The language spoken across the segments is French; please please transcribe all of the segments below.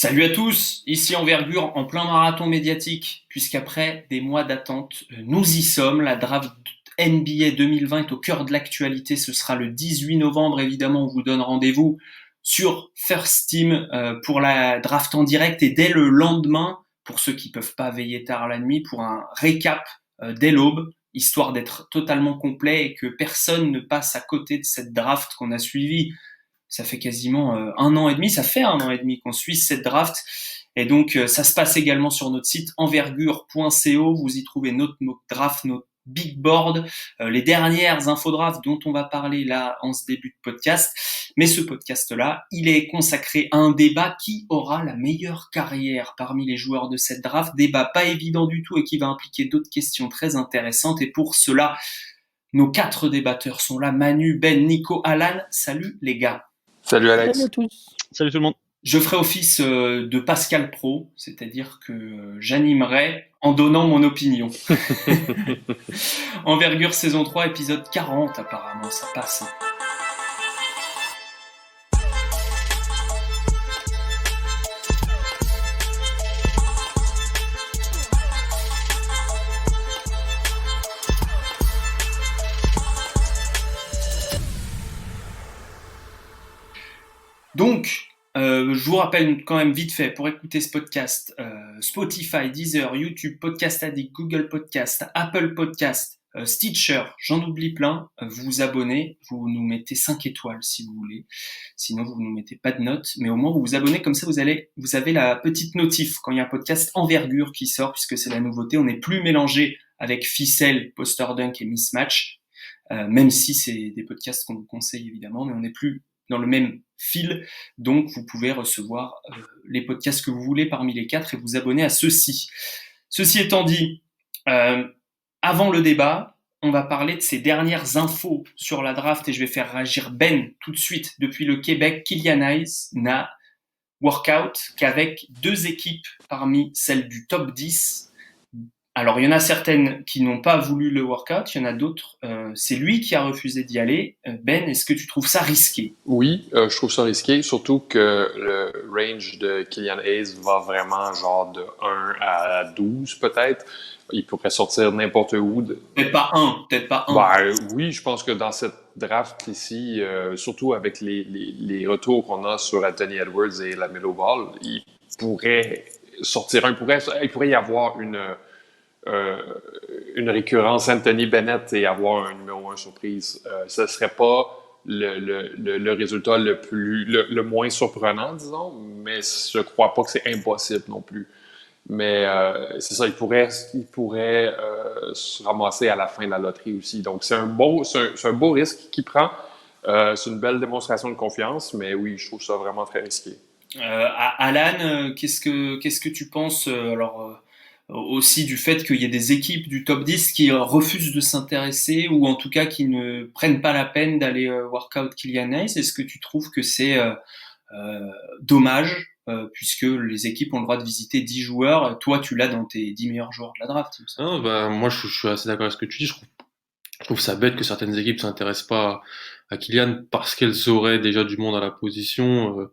Salut à tous, ici Envergure en plein marathon médiatique, puisqu'après des mois d'attente, nous y sommes. La draft NBA 2020 est au cœur de l'actualité. Ce sera le 18 novembre, évidemment, on vous donne rendez-vous sur First Team pour la draft en direct et dès le lendemain, pour ceux qui peuvent pas veiller tard la nuit, pour un récap dès l'aube, histoire d'être totalement complet et que personne ne passe à côté de cette draft qu'on a suivie. Ça fait quasiment un an et demi, ça fait un an et demi qu'on suit cette draft. Et donc, ça se passe également sur notre site envergure.co. Vous y trouvez notre mock draft, notre big board, les dernières infos draft dont on va parler là en ce début de podcast. Mais ce podcast-là, il est consacré à un débat: qui aura la meilleure carrière parmi les joueurs de cette draft. Débat pas évident du tout et qui va impliquer d'autres questions très intéressantes. Et pour cela, nos 4 débatteurs sont là: Manu, Ben, Nico, Alan. Salut les gars. Salut Alex. Salut à tous. Salut tout le monde. Je ferai office de Pascal Pro, c'est-à-dire que j'animerai en donnant mon opinion. Envergure saison 3, épisode 40 apparemment, ça passe. Donc, je vous rappelle quand même vite fait, pour écouter ce podcast, Spotify, Deezer, YouTube, Podcast Addict, Google Podcast, Apple Podcast, Stitcher, j'en oublie plein. Vous vous abonnez, vous nous mettez 5 étoiles si vous voulez. Sinon, vous nous mettez pas de notes, mais au moins vous vous abonnez, comme ça vous avez la petite notif quand il y a un podcast Envergure qui sort, puisque c'est la nouveauté. On n'est plus mélangé avec Ficelle, Poster Dunk et Mismatch, même si c'est des podcasts qu'on vous conseille évidemment, mais on n'est plus dans le même fil, donc vous pouvez recevoir les podcasts que vous voulez parmi les 4 et vous abonner à ceux-ci. Ceci étant dit, avant le débat, on va parler de ces dernières infos sur la draft et je vais faire réagir Ben tout de suite. Depuis le Québec, Killian Hayes n'a workout qu'avec 2 équipes parmi celles du top 10. Alors, il y en a certaines qui n'ont pas voulu le workout, il y en a d'autres, c'est lui qui a refusé d'y aller. Ben, est-ce que tu trouves ça risqué? Oui, je trouve ça risqué, surtout que le range de Killian Hayes va vraiment genre de 1 à 12 peut-être. Il pourrait sortir n'importe où. Peut-être pas un. Oui, je pense que dans cette draft ici, surtout avec les retours qu'on a sur Anthony Edwards et LaMelo Ball, il pourrait sortir un. Il pourrait y avoir une récurrence Anthony Bennett et avoir un numéro 1 surprise. Ce ne serait pas le résultat le moins surprenant, disons, mais je ne crois pas que c'est impossible non plus. Mais c'est ça, il pourrait se ramasser à la fin de la loterie aussi. Donc, c'est un beau risque qu'il prend. C'est une belle démonstration de confiance, mais oui, je trouve ça vraiment très risqué. Alan, qu'est-ce que tu penses aussi du fait qu'il y ait des équipes du top 10 qui refusent de s'intéresser ou en tout cas qui ne prennent pas la peine d'aller workout Killian Hayes? Est-ce que tu trouves que c'est dommage puisque les équipes ont le droit de visiter 10 joueurs? Toi, tu l'as dans tes 10 meilleurs joueurs de la draft. Non, moi je suis assez d'accord avec ce que tu dis. Je trouve ça bête que certaines équipes s'intéressent pas à Kylian parce qu'elles auraient déjà du monde à la position.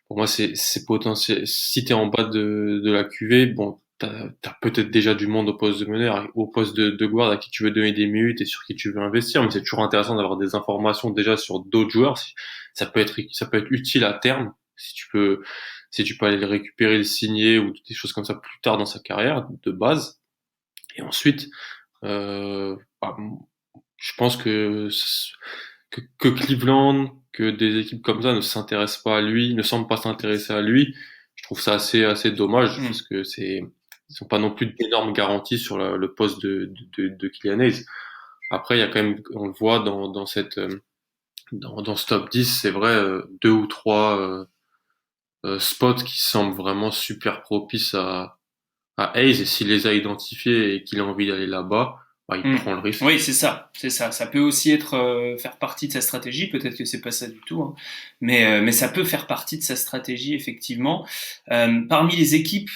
Pour moi, c'est potentiel. Si t'es en bas de la QV, bon, t'as peut-être déjà du monde au poste de meneur, au poste de guard à qui tu veux donner des minutes et sur qui tu veux investir. Mais c'est toujours intéressant d'avoir des informations déjà sur d'autres joueurs. Ça peut être utile à terme si tu peux aller le récupérer, le signer ou des choses comme ça plus tard dans sa carrière de base. Et ensuite, je pense que Cleveland, que des équipes comme ça ne s'intéressent pas à lui, ne semblent pas s'intéresser à lui. Je trouve ça assez dommage parce que ils sont pas non plus d'énormes garanties sur le poste de Killian Hayes. Après, il y a quand même, on le voit dans ce top 10, c'est vrai, 2 ou 3 spots qui semblent vraiment super propices à Hayes, et s'il les a identifiés et qu'il a envie d'aller là-bas, il prend le risque. Oui, c'est ça. Ça peut aussi être faire partie de sa stratégie. Peut-être que c'est pas ça du tout, hein. Mais ça peut faire partie de sa stratégie effectivement. Parmi les équipes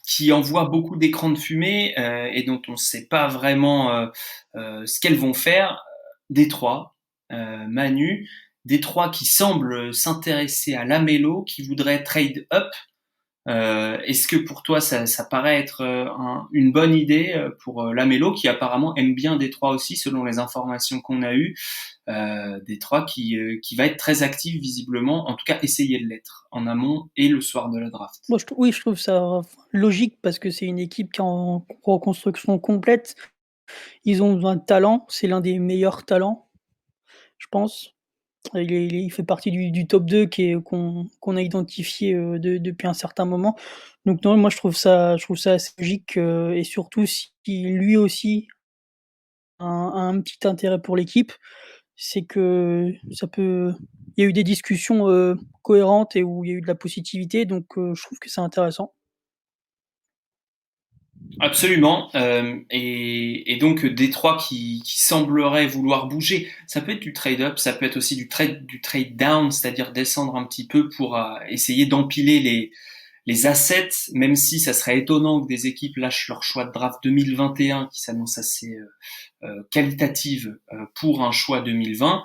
qui envoient beaucoup d'écrans de fumée et dont on ne sait pas vraiment ce qu'elles vont faire, Détroit, Manu. Détroit qui semble s'intéresser à Lamelo, qui voudrait trade up. Est-ce que pour toi ça paraît être une bonne idée pour Lamelo, qui apparemment aime bien Détroit aussi, selon les informations qu'on a eues, Détroit qui va être très actif visiblement, en tout cas essayer de l'être en amont et le soir de la draft. Moi, oui, je trouve ça logique parce que c'est une équipe qui est en reconstruction complète. Ils ont besoin de talent, c'est l'un des meilleurs talents, je pense. Il fait partie du top 2 qu'on a identifié depuis un certain moment. Donc non, moi je trouve ça assez logique et surtout si lui aussi a un petit intérêt pour l'équipe, c'est que ça peut. Il y a eu des discussions cohérentes et où il y a eu de la positivité, donc je trouve que c'est intéressant. Absolument. Et donc Détroit qui semblerait vouloir bouger. Ça peut être du trade-up, ça peut être aussi du trade down, c'est-à-dire descendre un petit peu pour essayer d'empiler les assets, même si ça serait étonnant que des équipes lâchent leur choix de draft 2021 qui s'annonce assez qualitative pour un choix 2020.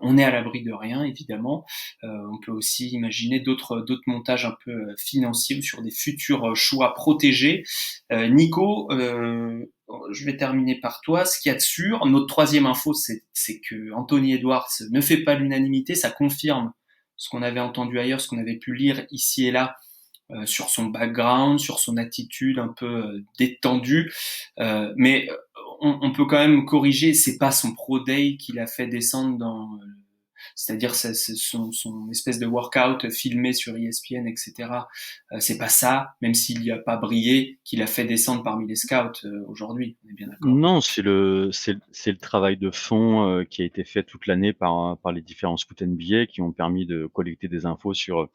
On est à l'abri de rien, évidemment. On peut aussi imaginer d'autres montages un peu financiers sur des futurs choix protégés. Nico, je vais terminer par toi. Ce qu'il y a de sûr, notre troisième info, c'est que Anthony Edwards ne fait pas l'unanimité. Ça confirme ce qu'on avait entendu ailleurs, ce qu'on avait pu lire ici et là sur son background, sur son attitude un peu détendue. Mais on peut quand même corriger, c'est pas son pro day qui l'a fait descendre dans, c'est-à-dire c'est son espèce de workout filmé sur ESPN, etc. C'est pas ça, même s'il n'y a pas brillé, qui l'a fait descendre parmi les scouts aujourd'hui. On est bien d'accord. Non, c'est le travail de fond qui a été fait toute l'année par les différents scouts NBA qui ont permis de collecter des infos sur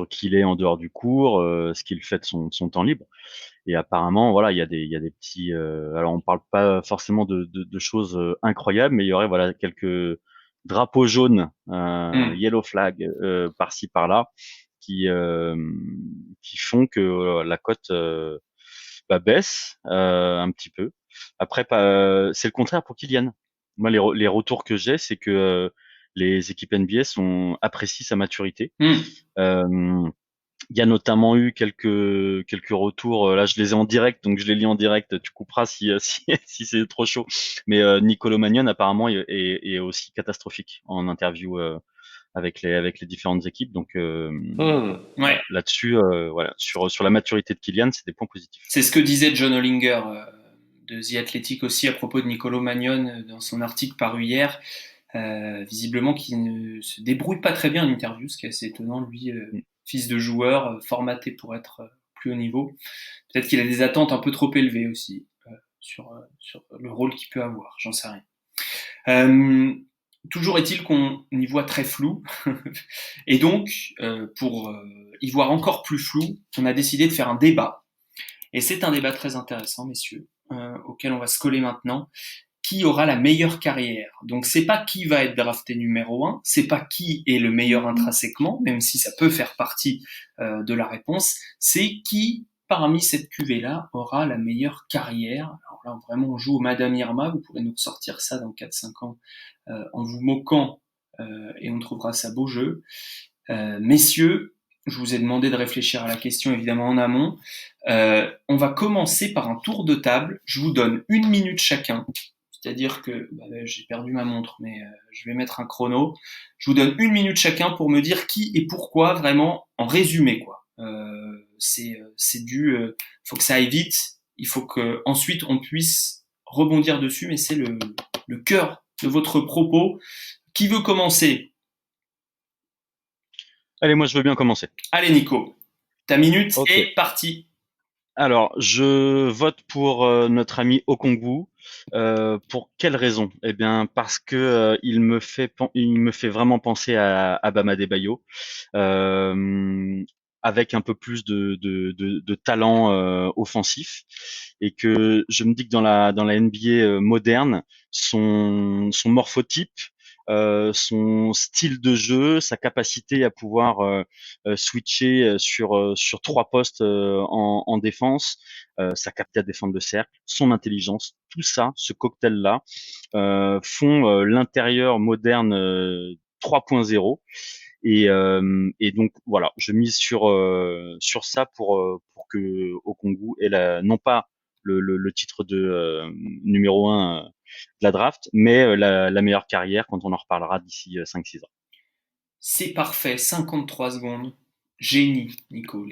qui il est en dehors du cours, ce qu'il fait de son temps libre. Et apparemment, voilà, il y a des petits. Alors, on parle pas forcément de choses incroyables, mais il y aurait voilà quelques drapeaux jaunes, yellow flag par-ci par-là, qui euh, qui font que la cote baisse un petit peu. Après, c'est le contraire pour Kylian. Moi, les retours que j'ai, c'est que les équipes NBA apprécient sa maturité. Euh, il y a notamment eu quelques retours. Là, je les ai en direct, donc je les lis en direct. Tu couperas si c'est trop chaud. Mais Nicolo Magnon apparemment est aussi catastrophique en interview avec les différentes équipes. Donc Ouais. là-dessus, voilà, sur la maturité de Kylian, c'est des points positifs. C'est ce que disait John Hollinger de The Athletic aussi à propos de Nicolo Magnon dans son article paru hier. Visiblement qui ne se débrouille pas très bien en interview, ce qui est assez étonnant, lui, fils de joueur, formaté pour être plus haut niveau. Peut-être qu'il a des attentes un peu trop élevées aussi sur le rôle qu'il peut avoir, j'en sais rien. Toujours est-il qu'on y voit très flou, et donc pour y voir encore plus flou, on a décidé de faire un débat, et c'est un débat très intéressant, messieurs, auquel on va se coller maintenant. Qui aura la meilleure carrière. Donc c'est pas qui va être drafté numéro 1, c'est pas qui est le meilleur intrinsèquement, même si ça peut faire partie de la réponse, c'est qui parmi cette cuvée-là aura la meilleure carrière. Alors là vraiment on joue au Madame Irma, vous pourrez nous ressortir ça dans 4-5 ans en vous moquant et on trouvera ça beau jeu. Messieurs, je vous ai demandé de réfléchir à la question évidemment en amont. On va commencer par un tour de table, je vous donne 1 minute chacun. C'est-à-dire que j'ai perdu ma montre, mais je vais mettre un chrono. Je vous donne 1 minute chacun pour me dire qui et pourquoi, vraiment en résumé quoi. C'est faut que ça aille vite. Il faut que ensuite on puisse rebondir dessus, mais c'est le cœur de votre propos. Qui veut commencer? Allez, moi je veux bien commencer. Allez Nico, ta minute Okay. est partie. Alors, je vote pour notre ami Okongwu. Pour quelle raison? Eh bien, parce que il me fait vraiment penser à Bam Adebayo, avec un peu plus de talent offensif, et que je me dis que dans la NBA moderne, son morphotype, son style de jeu, sa capacité à pouvoir switcher sur 3 postes en défense, sa capacité à défendre le cercle, son intelligence, tout ça, ce cocktail-là, font l'intérieur moderne 3.0. Et donc voilà, je mise sur ça pour que Okongwu ait non pas le titre de numéro 1 de la draft, mais la meilleure carrière quand on en reparlera d'ici 5-6 ans. C'est parfait, 53 secondes. Génie, Nico.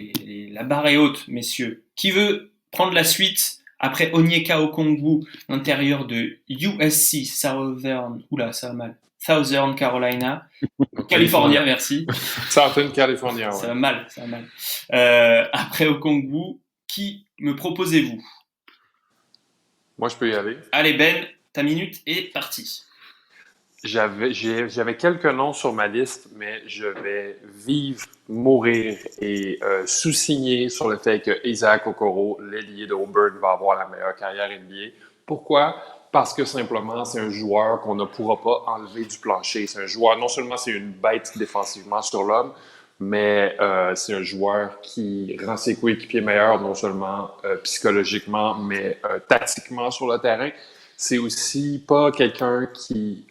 La barre est haute, messieurs. Qui veut prendre la suite après Onyeka Okongwu, l'intérieur de USC Southern, oula, ça va mal. Southern Carolina. California, merci. Southern California, Ça ouais. va mal, ça va mal. Après Okongwu, qui me proposez-vous? Moi, je peux y aller. Allez Ben, ta minute est partie. J'avais quelques noms sur ma liste, mais je vais vivre, mourir et sous-signer sur le fait que Isaac Okoro, l'ailier d'Auburn, va avoir la meilleure carrière NBA. Pourquoi? Parce que simplement, c'est un joueur qu'on ne pourra pas enlever du plancher. C'est un joueur, non seulement c'est une bête défensivement sur l'homme, mais c'est un joueur qui rend ses coéquipiers meilleurs, non seulement psychologiquement, mais tactiquement sur le terrain. C'est aussi pas quelqu'un qui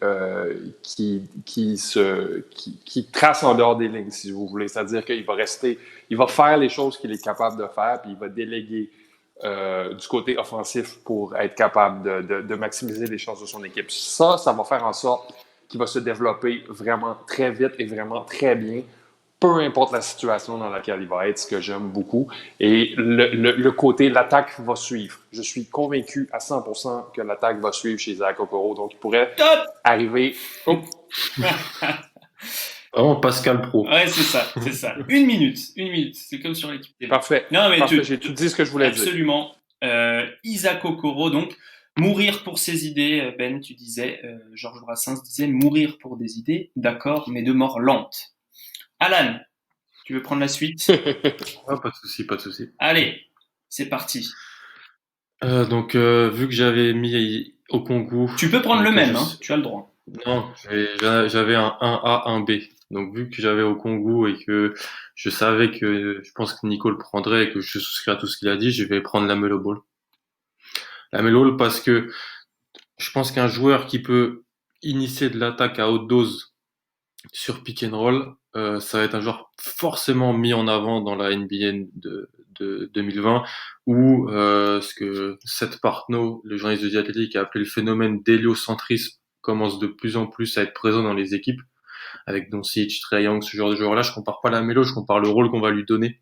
trace en dehors des lignes, si vous voulez. C'est-à-dire qu'il va rester, il va faire les choses qu'il est capable de faire, puis il va déléguer du côté offensif pour être capable de maximiser les chances de son équipe. Ça va faire en sorte qu'il va se développer vraiment très vite et vraiment très bien, peu importe la situation dans laquelle il va être, ce que j'aime beaucoup. Et le côté, l'attaque va suivre. Je suis convaincu à 100% que l'attaque va suivre chez Isaac Okoro. Donc, il pourrait arriver... Oh. Vraiment Pascal Pro. Ouais, c'est ça. Une minute. C'est comme sur l'équipe. Parfait. Non, mais parfait. J'ai tout dit ce que je voulais dire. Absolument. Isaac Okoro, donc, mourir pour ses idées. Ben, tu disais, Georges Brassens disait, mourir pour des idées, d'accord, mais de mort lente. Alan, tu veux prendre la suite? Pas de souci. Allez, c'est parti. Donc, vu que j'avais mis Okongwu... Tu peux prendre le même, hein, tu as le droit. Non, j'avais un 1A, 1B. Donc, vu que j'avais Okongwu et que je savais que je pense que Nico le prendrait et que je souscris à tout ce qu'il a dit, je vais prendre LaMelo Ball. LaMelo Ball parce que je pense qu'un joueur qui peut initier de l'attaque à haute dose sur pick and roll, ça va être un joueur forcément mis en avant dans la NBA de 2020, où ce que Seth Partnow, le journaliste de The Athletic, a appelé le phénomène d'héliocentrisme, commence de plus en plus à être présent dans les équipes, avec Doncic, Trae Young, ce genre de joueurs-là. Je compare pas LaMelo, je compare le rôle qu'on va lui donner.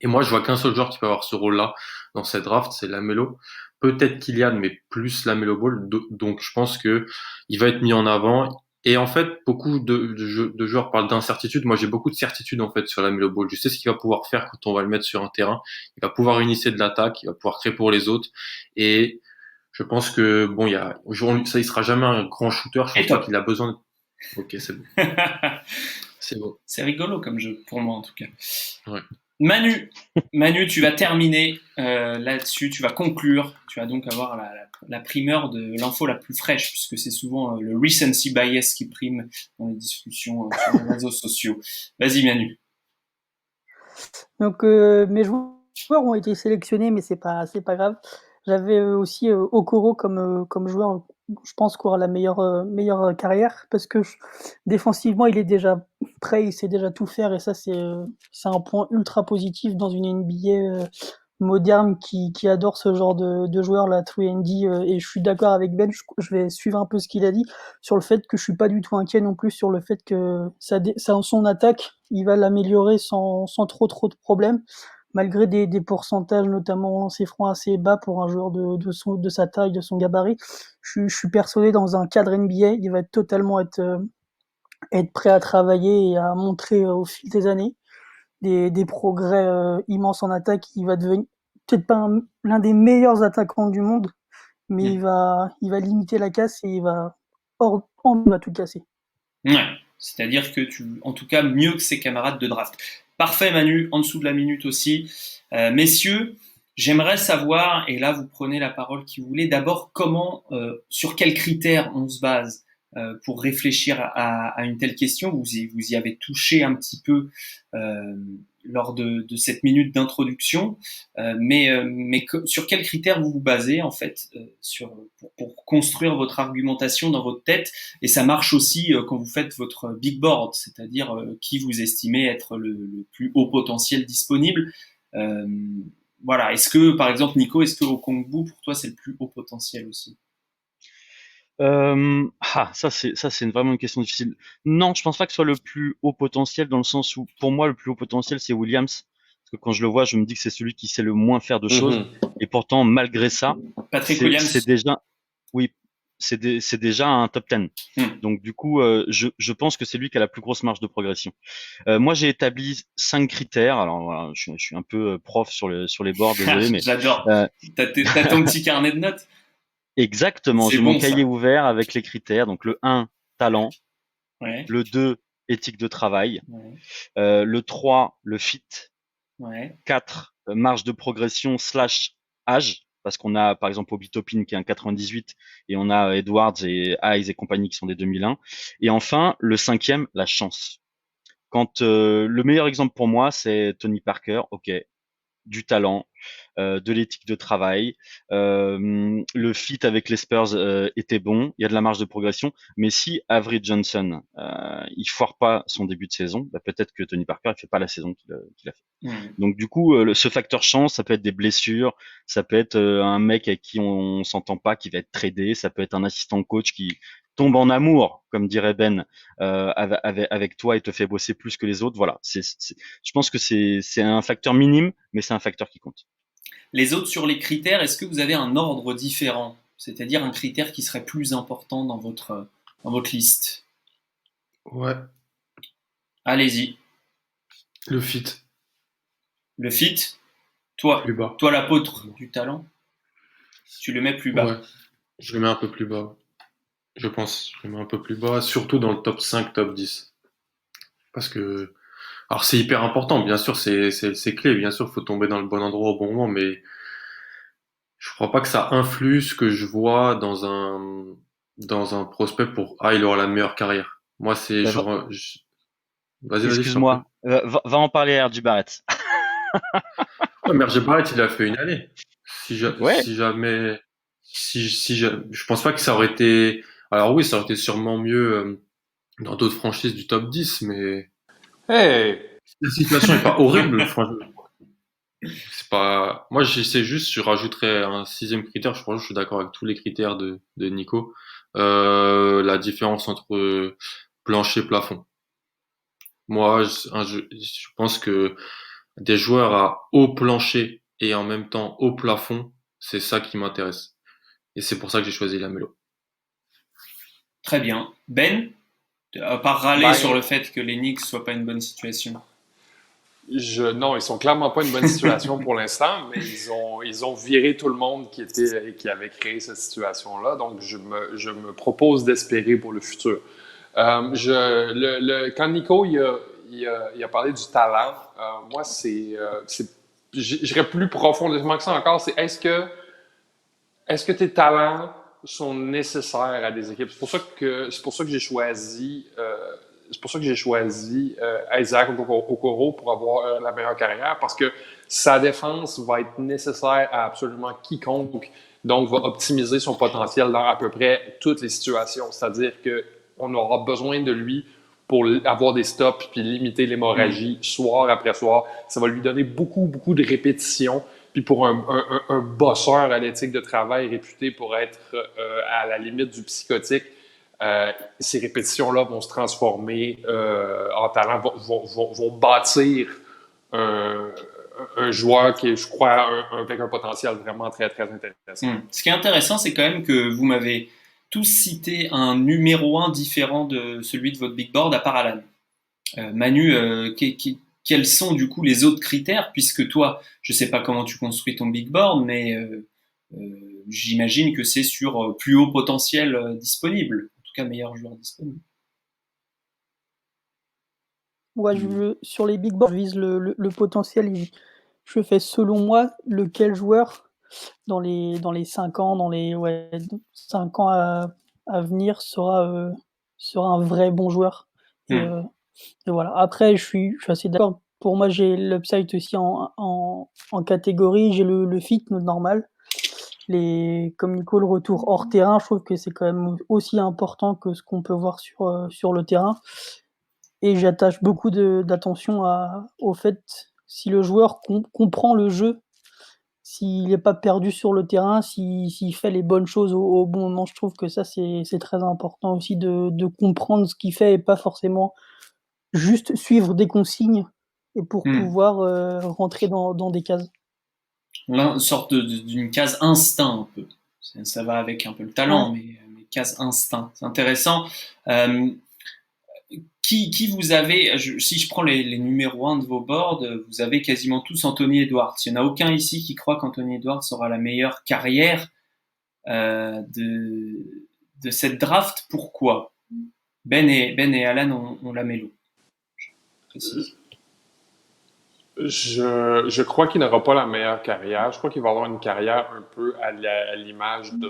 Et moi, je vois qu'un seul joueur qui peut avoir ce rôle-là dans cette draft, c'est LaMelo. Peut-être Kylian, mais plus LaMelo Ball. Donc, je pense que il va être mis en avant. Et en fait, beaucoup de joueurs parlent d'incertitude. Moi, j'ai beaucoup de certitude en fait sur LaMelo Ball. Je sais ce qu'il va pouvoir faire quand on va le mettre sur un terrain. Il va pouvoir initier de l'attaque, il va pouvoir créer pour les autres. Et je pense que bon, il sera jamais un grand shooter. Je pense pas qu'il a besoin. Ok, c'est bon. C'est bon. C'est rigolo comme jeu pour moi en tout cas. Ouais. Manu, tu vas terminer là-dessus, tu vas conclure, tu vas donc avoir la primeur de l'info la plus fraîche, puisque c'est souvent le recency bias qui prime dans les discussions sur les réseaux sociaux. Vas-y Manu. Donc mes joueurs ont été sélectionnés, mais c'est pas grave. J'avais aussi Okoro comme joueur, je pense, qui aura la meilleure carrière, parce que défensivement, il est déjà prêt, il sait déjà tout faire, et ça, c'est un point ultra positif dans une NBA moderne qui adore ce genre de joueur, la 3&D, et je suis d'accord avec Ben, je vais suivre un peu ce qu'il a dit, sur le fait que je suis pas du tout inquiet non plus sur le fait que son attaque, il va l'améliorer sans trop de problèmes, malgré des pourcentages, notamment au lancer franc assez bas pour un joueur de sa taille, de son gabarit. Je suis persuadé, dans un cadre NBA, il va totalement être prêt à travailler et à montrer au fil des années des progrès immenses en attaque. Il va devenir peut-être pas l'un des meilleurs attaquants du monde, mais il va limiter la casse et il va tout casser. Ouais, c'est-à-dire que en tout cas, mieux que ses camarades de draft. Parfait Manu, en dessous de la minute aussi. Messieurs, j'aimerais savoir, et là vous prenez la parole qui vous voulez, d'abord sur quels critères on se base pour réfléchir à une telle question. Vous y avez touché un petit peu lors de cette minute d'introduction, mais sur quels critères vous vous basez en fait pour construire votre argumentation dans votre tête, et ça marche aussi quand vous faites votre big board, c'est-à-dire qui vous estimez être le plus haut potentiel disponible. Euh, voilà. Est-ce que, par exemple, Nico, est-ce que Okongwu, pour toi, c'est le plus haut potentiel aussi? Ça c'est vraiment une question difficile. Non, je pense pas que ce soit le plus haut potentiel dans le sens où, pour moi, le plus haut potentiel, c'est Williams. Parce que quand je le vois, je me dis que c'est celui qui sait le moins faire de choses. Et pourtant, malgré ça, Patrick c'est Williams. déjà, oui, c'est déjà un top 10. Donc du coup, je pense que c'est lui qui a la plus grosse marge de progression. Moi, j'ai établi 5 critères. Alors voilà, je suis un peu prof sur les bords, désolé, mais J'adore. euh, T'as ton petit carnet de notes? exactement, C'est j'ai mon bon, ça. cahier ouvert avec les critères. Donc le 1, talent. Ouais. Le 2, éthique de travail. Ouais. Le 3, le fit. Ouais. 4, marge de progression / âge. Parce qu'on a, par exemple, Obi Toppin qui est un 98 et on a Edwards et Hayes et compagnie qui sont des 2001. Et enfin, le 5e, la chance. Quand le meilleur exemple pour moi, c'est Tony Parker. Ok, du talent, de l'éthique de travail. Le fit avec les Spurs était bon. Il y a de la marge de progression. Mais si Avery Johnson, il foire pas son début de saison, bah, peut-être que Tony Parker il fait pas la saison qu'il a fait. Donc du coup, ce facteur chance, ça peut être des blessures, ça peut être un mec avec qui on s'entend pas, qui va être tradé, ça peut être un assistant coach qui tombe en amour, comme dirait Ben, avec toi et te fait bosser plus que les autres. Voilà, je pense que c'est un facteur minime, mais c'est un facteur qui compte. Les autres sur les critères, est-ce que vous avez un ordre différent? C'est-à-dire un critère qui serait plus important dans votre liste? Ouais, Allez-y. le fit, Le fit, toi, plus bas. toi l'apôtre du talent, tu le mets plus bas. Ouais, je le mets un peu plus bas. Je pense, je le mets un peu plus bas, surtout dans le top 5, top 10. Parce que, alors c'est hyper important, bien sûr, c'est clé, bien sûr, il faut tomber dans le bon endroit au bon moment, mais je crois pas que ça influe ce que je vois dans un prospect pour, ah, il aura la meilleure carrière. Moi, c'est Bah, genre, vas-y, je t'en prie. excuse-moi, va en parler à RJ Barrett. Ouais, mais RJ Barrett, il a fait une année. Ouais, Si jamais, je pense pas que ça aurait été, alors oui, ça aurait été sûrement mieux dans d'autres franchises du top 10, mais Hey! la situation est pas horrible, franchement. C'est pas, moi, j'essaie juste, je rajouterais un 6e critère, je crois que je suis d'accord avec tous les critères de Nico, la différence entre plancher et plafond. Moi, je pense que des joueurs à haut plancher et en même temps haut plafond, c'est ça qui m'intéresse. Et c'est pour ça que j'ai choisi la mélo. Très bien. Ben, à part râler sur Ben, le fait que les Knicks soient pas une bonne situation. non, ils sont clairement pas une bonne situation pour l'instant, mais ils ont viré tout le monde qui avait créé cette situation-là. Donc, je me propose d'espérer pour le futur. Quand Nico il a parlé du talent, moi, j'irais plus profondément que ça encore. C'est est-ce que tes talents sont nécessaires à des équipes? C'est pour ça que j'ai choisi Isaac Okoro pour avoir la meilleure carrière, parce que sa défense va être nécessaire à absolument quiconque, donc va optimiser son potentiel dans à peu près toutes les situations. C'est-à-dire qu'on aura besoin de lui pour avoir des stops puis limiter l'hémorragie soir après soir. Ça va lui donner beaucoup, beaucoup de répétitions. Puis pour un bosseur à l'éthique de travail réputé pour être à la limite du psychotique, ces répétitions-là vont se transformer en talent, vont bâtir un joueur qui est, je crois, avec un potentiel vraiment très, très intéressant. Ce qui est intéressant, c'est quand même que vous m'avez tous cité un numéro 1 différent de celui de votre big board, à part Alan. Manu, quels sont du coup les autres critères, puisque toi, je sais pas comment tu construis ton big board, mais j'imagine que c'est sur plus haut potentiel disponible, en tout cas meilleur joueur disponible. Ouais, sur les big boards, je vise le potentiel. Je fais selon moi lequel joueur dans les 5 ans, dans les 5 ans à venir sera un vrai bon joueur. Et, et voilà. Après, je suis assez d'accord. Pour moi, j'ai l'upside aussi en catégorie. J'ai le fit normal. Comme Nico, le retour hors terrain, je trouve que c'est quand même aussi important que ce qu'on peut voir sur le terrain. Et j'attache beaucoup d'attention au fait si le joueur comprend le jeu, s'il n'est pas perdu sur le terrain, s'il fait les bonnes choses au bon moment. Je trouve que ça, c'est très important aussi de comprendre ce qu'il fait et pas forcément juste suivre des consignes et pour pouvoir rentrer dans des cases. Une sorte d'une case instinct un peu. Ça va avec un peu le talent, mais case instinct. C'est intéressant. Qui vous avez, si je prends les numéros 1 de vos boards, vous avez quasiment tous Anthony Edwards. Il n'y en a aucun ici qui croit qu'Anthony Edwards aura la meilleure carrière de cette draft. Pourquoi? Ben et Alan ont la mélo. Je crois qu'il n'aura pas la meilleure carrière. Je crois qu'il va avoir une carrière un peu à l'image de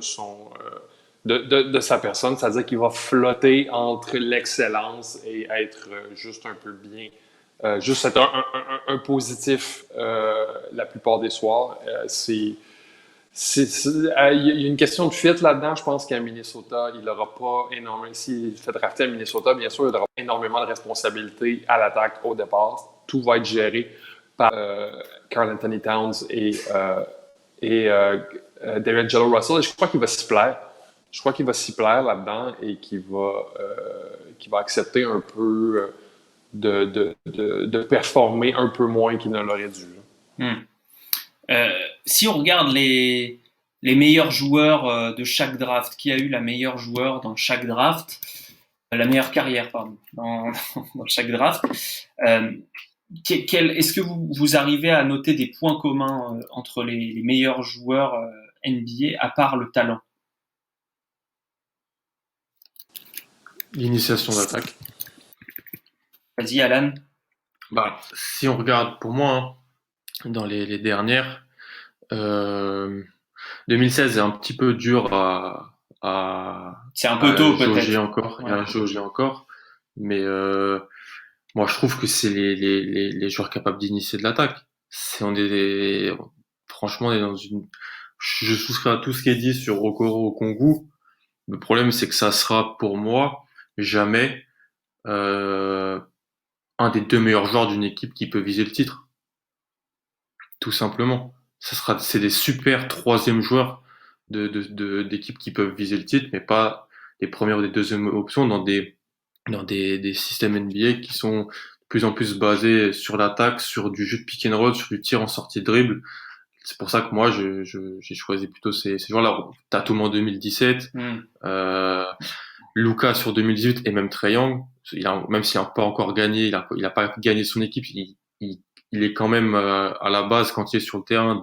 de sa personne, c'est-à-dire qu'il va flotter entre l'excellence et être juste un peu bien, juste être un positif la plupart des soirs. Il y a une question de fit là-dedans. Je pense qu'à Minnesota, il n'aura pas énormément. S'il fait drafter à Minnesota, bien sûr, il n'aura pas énormément de responsabilités à l'attaque au départ. Tout va être géré par Karl Anthony Towns et D'Angelo Russell. Et je crois qu'il va s'y plaire. Je crois qu'il va s'y plaire là-dedans et qu'il va accepter un peu de performer un peu moins qu'il ne l'aurait dû. Si on regarde les meilleurs joueurs de chaque draft, qui a eu la meilleure joueur dans chaque draft, la meilleure carrière, pardon, dans chaque draft, est-ce que vous arrivez à noter des points communs entre les meilleurs joueurs NBA à part le talent? L'initiation d'attaque. Vas-y, Alan. Si on regarde, pour moi, dans les dernières, 2016 est un petit peu dur c'est un peu tôt jauger peut-être. Encore, ouais. À jauger encore, mais moi je trouve que c'est les joueurs capables d'initier de l'attaque. Franchement, on est dans je souscris à tout ce qui est dit sur Okoro Okongwu. Le problème, c'est que ça sera pour moi jamais un des deux meilleurs joueurs d'une équipe qui peut viser le titre. Tout simplement. C'est des super troisième joueurs d'équipes qui peuvent viser le titre, mais pas des premières ou des deuxièmes options dans des systèmes NBA qui sont de plus en plus basés sur l'attaque, sur du jeu de pick and roll, sur du tir en sortie de dribble. C'est pour ça que moi, j'ai choisi plutôt ces joueurs-là. Tatum en 2017, Luka sur 2018 et même Trae Young. Même s'il n'a pas encore gagné, il a pas gagné son équipe, il est quand même à la base quand il est sur le terrain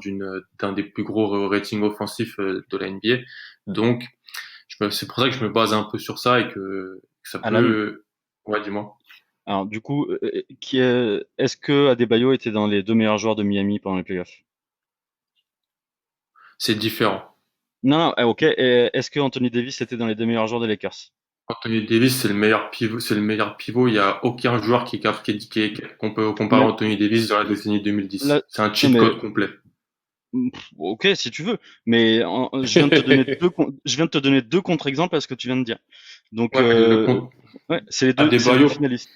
d'un des plus gros ratings offensifs de la NBA. Donc, c'est pour ça que je me base un peu sur ça et que ça Alan, peut. Ouais, dis-moi. Alors, du coup, est-ce que Adebayo était dans les deux meilleurs joueurs de Miami pendant les playoffs? C'est différent. Non, ok. Est-ce que Anthony Davis était dans les deux meilleurs joueurs des Lakers? Anthony Davis, c'est le meilleur pivot. Il y a aucun joueur qu'on peut comparer à Anthony Davis dans la décennie 2010. C'est un cheat code complet. Ok, si tu veux, mais je viens de te donner deux contre-exemples à ce que tu viens de dire. Donc, c'est les deux finalistes.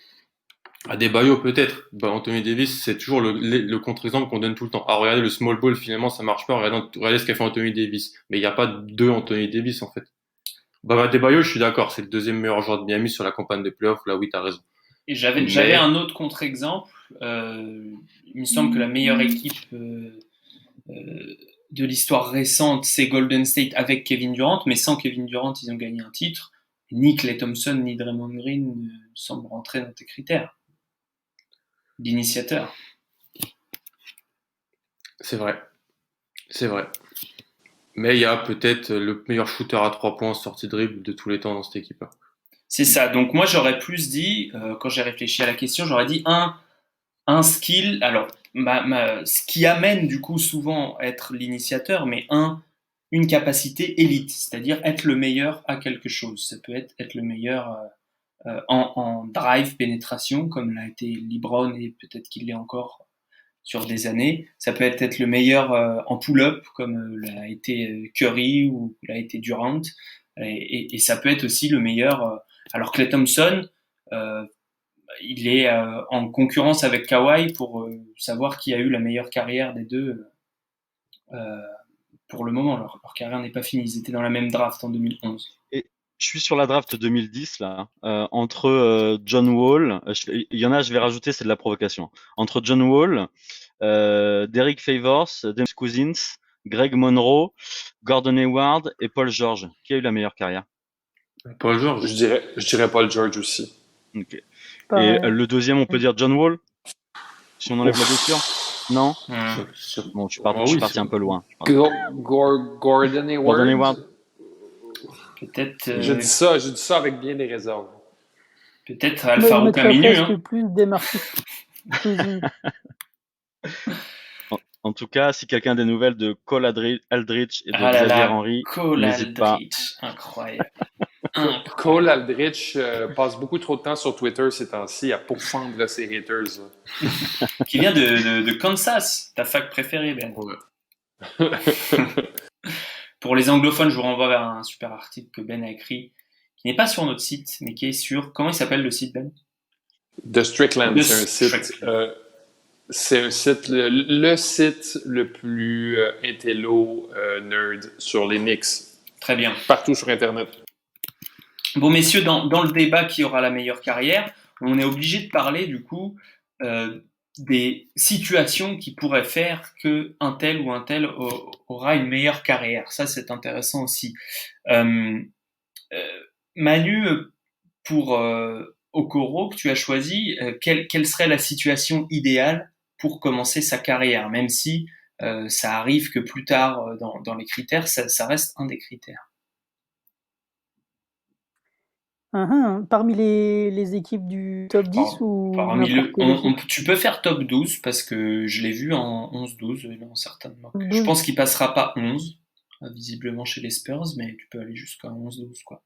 Adebayo peut-être. Anthony Davis, c'est toujours le contre-exemple qu'on donne tout le temps. Alors regardez le small ball, finalement ça marche pas. Regardez ce qu'a fait Anthony Davis. Mais il n'y a pas deux Anthony Davis en fait. Adebayo, je suis d'accord, c'est le deuxième meilleur joueur de Miami sur la campagne de playoffs. Là, oui, t'as raison. Et j'avais un autre contre-exemple. Il me semble que la meilleure équipe de l'histoire récente, c'est Golden State avec Kevin Durant, mais sans Kevin Durant, ils ont gagné un titre. Ni Klay Thompson, ni Draymond Green ne semblent rentrer dans tes critères d'initiateur. C'est vrai. Mais il y a peut-être le meilleur shooter à 3 points sortie de dribble de tous les temps dans cette équipe-là. C'est ça. Donc moi, j'aurais plus dit, quand j'ai réfléchi à la question, j'aurais dit un skill. Alors, ce qui amène du coup souvent à être l'initiateur, mais une capacité élite, c'est-à-dire être le meilleur à quelque chose. Ça peut être le meilleur en drive, pénétration, comme l'a été LeBron et peut-être qu'il l'est encore sur des années. Ça peut être le meilleur en pull-up, comme l'a été Curry ou l'a été Durant. Et ça peut être aussi le meilleur. Alors Klay Thompson, il est en concurrence avec Kawhi pour savoir qui a eu la meilleure carrière des deux. Pour le moment, leur carrière n'est pas finie. Ils étaient dans la même draft en 2011. Et je suis sur la draft 2010 là, entre John Wall, il y en a, je vais rajouter, c'est de la provocation. Entre John Wall, Derek Favors, James Cousins, Greg Monroe, Gordon Hayward et Paul George. Qui a eu la meilleure carrière? Paul George. Je dirais Paul George aussi. Ok. Et Pareil. le deuxième, on peut dire John Wall, si on enlève la blessure? Non? Bon, je suis parti un peu loin. Gordon Hayward. Gordon Hayward. Peut-être. Je dis ça avec bien des réserves. Peut-être Moi, je Alfaro mettrais Caminu. presque Hein. plus Demarcus Cousins. En tout cas, si quelqu'un a des nouvelles de Cole Aldrich et de Ah là Xavier là, Henry, Cole n'hésite pas. Aldrich, incroyable. Cole Aldrich passe beaucoup trop de temps sur Twitter ces temps-ci à pourfendre ses haters. Qui vient de Kansas, ta fac préférée, Ben. Ouais. Pour les anglophones, je vous renvoie vers un super article que Ben a écrit, qui n'est pas sur notre site, mais qui est sur... Comment il s'appelle le site, Ben? The Strickland, The c'est un site, le site le plus intello nerd sur les Knicks. Très bien. Partout sur Internet. Bon, messieurs, dans le débat qui aura la meilleure carrière, on est obligé de parler, du coup, des situations qui pourraient faire qu'un tel ou un tel aura une meilleure carrière. Ça, c'est intéressant aussi. Manu, pour Okoro, que tu as choisi, quelle serait la situation idéale pour commencer sa carrière, même si ça arrive que plus tard dans les critères, ça reste un des critères. Parmi les équipes du top 10 ou n'importe quelle équipe? Tu peux faire top 12 parce que je l'ai vu en 11-12 dans certains mocks. 12. Je pense qu'il passera pas 11, visiblement chez les Spurs, mais tu peux aller jusqu'à 11-12 quoi.